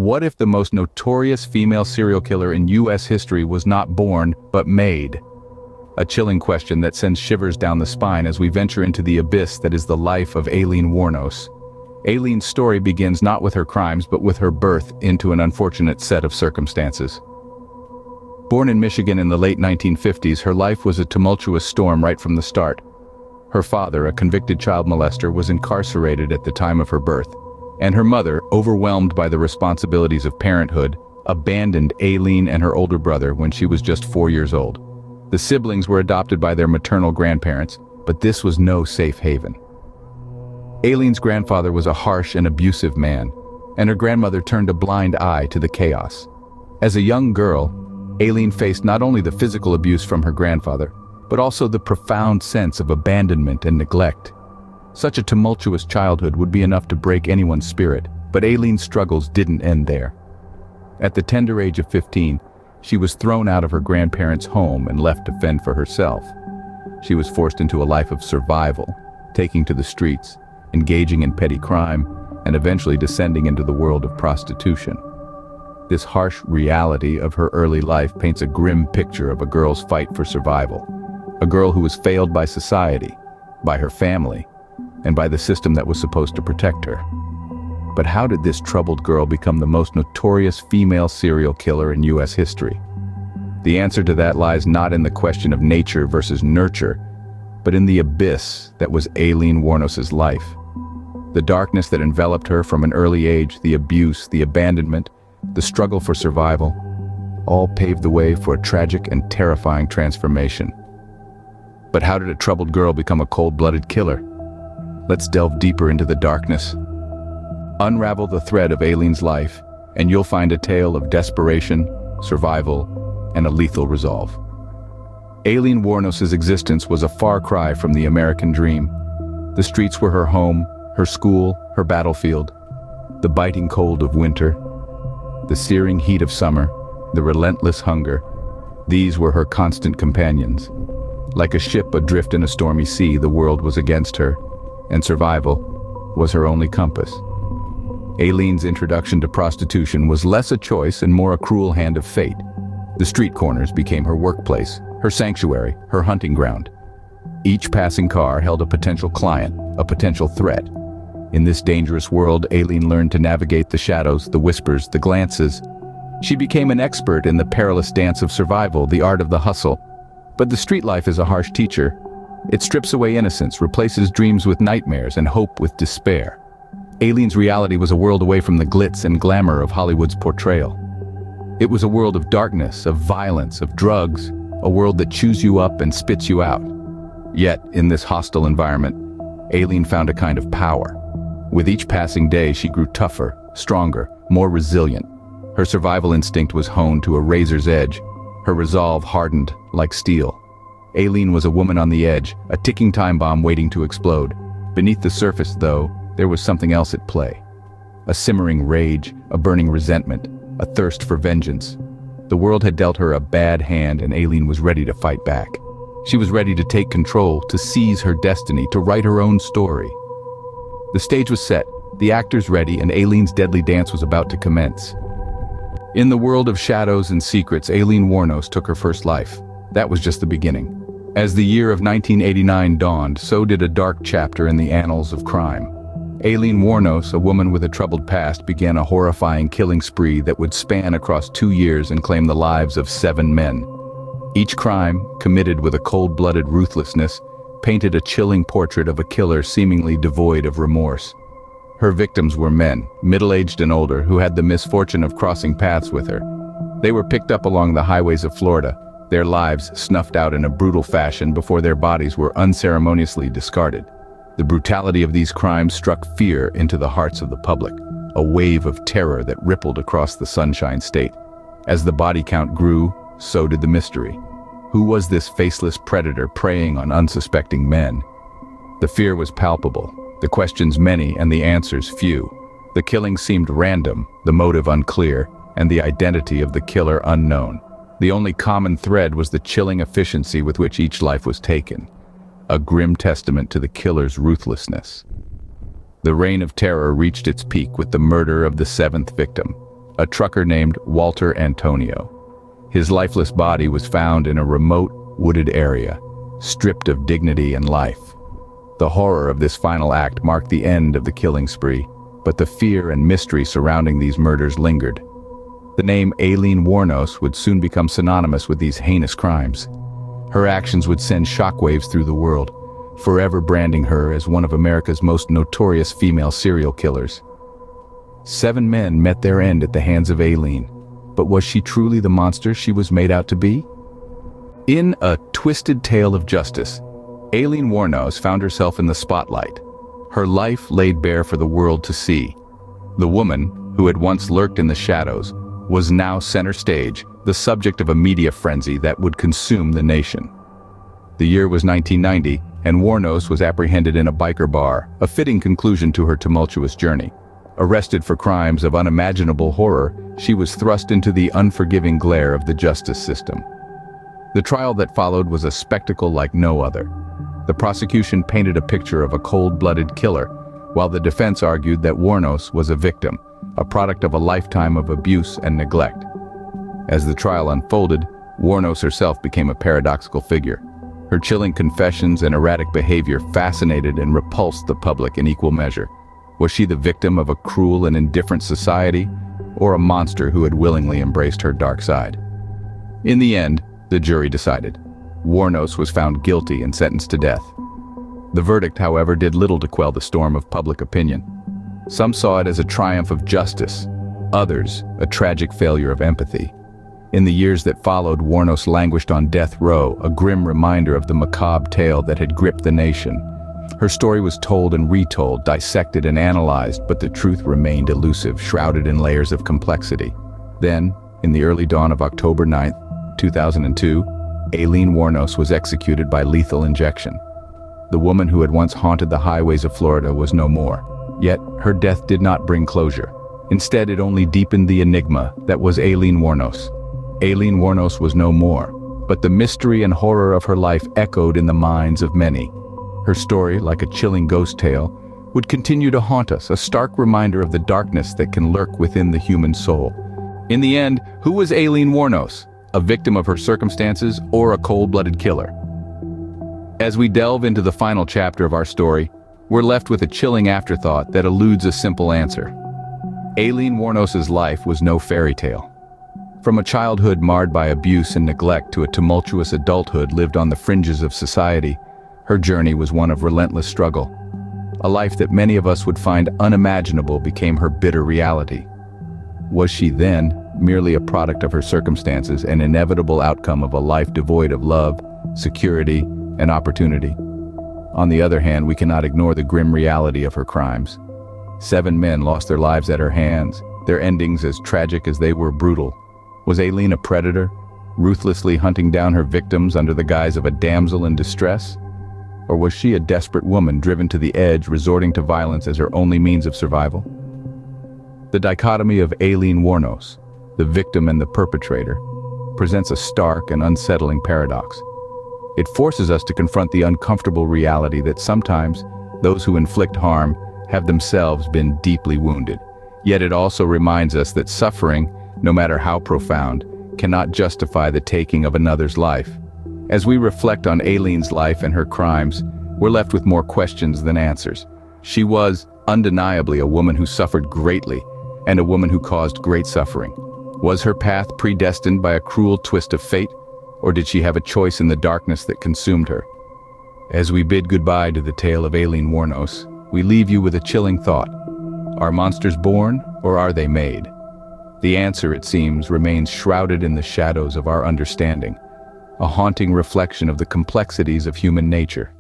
What if the most notorious female serial killer in U.S. history was not born, but made? A chilling question that sends shivers down the spine as we venture into the abyss that is the life of Aileen Wuornos. Aileen's story begins not with her crimes, but with her birth into an unfortunate set of circumstances. Born in Michigan in the late 1950s, her life was a tumultuous storm right from the start. Her father, a convicted child molester, was incarcerated at the time of her birth, and her mother, overwhelmed by the responsibilities of parenthood, abandoned Aileen and her older brother when she was just 4 years old. The siblings were adopted by their maternal grandparents, but this was no safe haven. Aileen's grandfather was a harsh and abusive man, and her grandmother turned a blind eye to the chaos. As a young girl, Aileen faced not only the physical abuse from her grandfather, but also the profound sense of abandonment and neglect. Such a tumultuous childhood would be enough to break anyone's spirit, but Aileen's struggles didn't end there. At the tender age of 15, she was thrown out of her grandparents' home and left to fend for herself. She was forced into a life of survival, taking to the streets, engaging in petty crime, and eventually descending into the world of prostitution. This harsh reality of her early life paints a grim picture of a girl's fight for survival. A girl who was failed by society, by her family, and by the system that was supposed to protect her. But how did this troubled girl become the most notorious female serial killer in U.S. history? The answer to that lies not in the question of nature versus nurture, but in the abyss that was Aileen Wuornos' life. The darkness that enveloped her from an early age, the abuse, the abandonment, the struggle for survival, all paved the way for a tragic and terrifying transformation. But how did a troubled girl become a cold-blooded killer? Let's delve deeper into the darkness. Unravel the thread of Aileen's life, and you'll find a tale of desperation, survival, and a lethal resolve. Aileen Wuornos' existence was a far cry from the American dream. The streets were her home, her school, her battlefield. The biting cold of winter, the searing heat of summer, the relentless hunger. These were her constant companions. Like a ship adrift in a stormy sea, the world was against her, and survival was her only compass. Aileen's introduction to prostitution was less a choice and more a cruel hand of fate. The street corners became her workplace, her sanctuary, her hunting ground. Each passing car held a potential client, a potential threat. In this dangerous world, Aileen learned to navigate the shadows, the whispers, the glances. She became an expert in the perilous dance of survival, the art of the hustle. But the street life is a harsh teacher. It strips away innocence, replaces dreams with nightmares, and hope with despair. Aileen's reality was a world away from the glitz and glamour of Hollywood's portrayal. It was a world of darkness, of violence, of drugs, a world that chews you up and spits you out. Yet, in this hostile environment, Aileen found a kind of power. With each passing day, she grew tougher, stronger, more resilient. Her survival instinct was honed to a razor's edge. Her resolve hardened like steel. Aileen was a woman on the edge, a ticking time bomb waiting to explode. Beneath the surface, though, there was something else at play. A simmering rage, a burning resentment, a thirst for vengeance. The world had dealt her a bad hand, and Aileen was ready to fight back. She was ready to take control, to seize her destiny, to write her own story. The stage was set, the actors ready, and Aileen's deadly dance was about to commence. In the world of shadows and secrets, Aileen Wuornos took her first life. That was just the beginning. As the year of 1989 dawned, so did a dark chapter in the annals of crime. Aileen Wuornos, a woman with a troubled past, began a horrifying killing spree that would span across 2 years and claim the lives of 7 men. Each crime, committed with a cold-blooded ruthlessness, painted a chilling portrait of a killer seemingly devoid of remorse. Her victims were men, middle-aged and older, who had the misfortune of crossing paths with her. They were picked up along the highways of Florida, their lives snuffed out in a brutal fashion before their bodies were unceremoniously discarded. The brutality of these crimes struck fear into the hearts of the public, a wave of terror that rippled across the Sunshine State. As the body count grew, so did the mystery. Who was this faceless predator preying on unsuspecting men? The fear was palpable, the questions many and the answers few. The killing seemed random, the motive unclear, and the identity of the killer unknown. The only common thread was the chilling efficiency with which each life was taken, a grim testament to the killer's ruthlessness. The reign of terror reached its peak with the murder of the 7th victim. a trucker named Walter Antonio. His lifeless body was found in a remote, wooded area, stripped of dignity and life. The horror of this final act marked the end of the killing spree, but the fear and mystery surrounding these murders lingered. The name Aileen Wuornos would soon become synonymous with these heinous crimes. Her actions would send shockwaves through the world, forever branding her as one of America's most notorious female serial killers. 7 men met their end at the hands of Aileen, but was she truly the monster she was made out to be? In a twisted tale of justice, Aileen Wuornos found herself in the spotlight. Her life laid bare for the world to see. The woman, who had once lurked in the shadows, was now center stage, the subject of a media frenzy that would consume the nation. The year was 1990, and Wuornos was apprehended in a biker bar, a fitting conclusion to her tumultuous journey. Arrested for crimes of unimaginable horror, she was thrust into the unforgiving glare of the justice system. The trial that followed was a spectacle like no other. The prosecution painted a picture of a cold-blooded killer, while the defense argued that Wuornos was a victim, a product of a lifetime of abuse and neglect. As the trial unfolded, Wuornos herself became a paradoxical figure. Her chilling confessions and erratic behavior fascinated and repulsed the public in equal measure. Was she the victim of a cruel and indifferent society, or a monster who had willingly embraced her dark side? In the end, the jury decided. Wuornos was found guilty and sentenced to death. The verdict, however, did little to quell the storm of public opinion. Some saw it as a triumph of justice, others a tragic failure of empathy. In the years that followed, Wuornos languished on death row, a grim reminder of the macabre tale that had gripped the nation. Her story was told and retold, dissected and analyzed, but the truth remained elusive, shrouded in layers of complexity. Then, in the early dawn of October 9, 2002, Aileen Wuornos was executed by lethal injection. The woman who had once haunted the highways of Florida was no more. Yet, her death did not bring closure. Instead, it only deepened the enigma that was Aileen Wuornos. Aileen Wuornos was no more, but the mystery and horror of her life echoed in the minds of many. Her story, like a chilling ghost tale, would continue to haunt us, a stark reminder of the darkness that can lurk within the human soul. In the end, who was Aileen Wuornos? A victim of her circumstances or a cold-blooded killer? As we delve into the final chapter of our story, we're left with a chilling afterthought that eludes a simple answer. Aileen Wuornos's life was no fairy tale. From a childhood marred by abuse and neglect to a tumultuous adulthood lived on the fringes of society, her journey was one of relentless struggle. A life that many of us would find unimaginable became her bitter reality. Was she then merely a product of her circumstances, an inevitable outcome of a life devoid of love, security, and opportunity? On the other hand, we cannot ignore the grim reality of her crimes. 7 men lost their lives at her hands, their endings as tragic as they were brutal. Was Aileen a predator, ruthlessly hunting down her victims under the guise of a damsel in distress? Or was she a desperate woman driven to the edge, resorting to violence as her only means of survival? The dichotomy of Aileen Wuornos, the victim and the perpetrator, presents a stark and unsettling paradox. It forces us to confront the uncomfortable reality that sometimes those who inflict harm have themselves been deeply wounded. Yet it also reminds us that suffering, no matter how profound, cannot justify the taking of another's life. As we reflect on Aileen's life and her crimes, we're left with more questions than answers. She was, undeniably, a woman who suffered greatly, and a woman who caused great suffering. Was her path predestined by a cruel twist of fate, or did she have a choice in the darkness that consumed her? As we bid goodbye to the tale of Aileen Wuornos, we leave you with a chilling thought. Are monsters born, or are they made? The answer, it seems, remains shrouded in the shadows of our understanding, a haunting reflection of the complexities of human nature.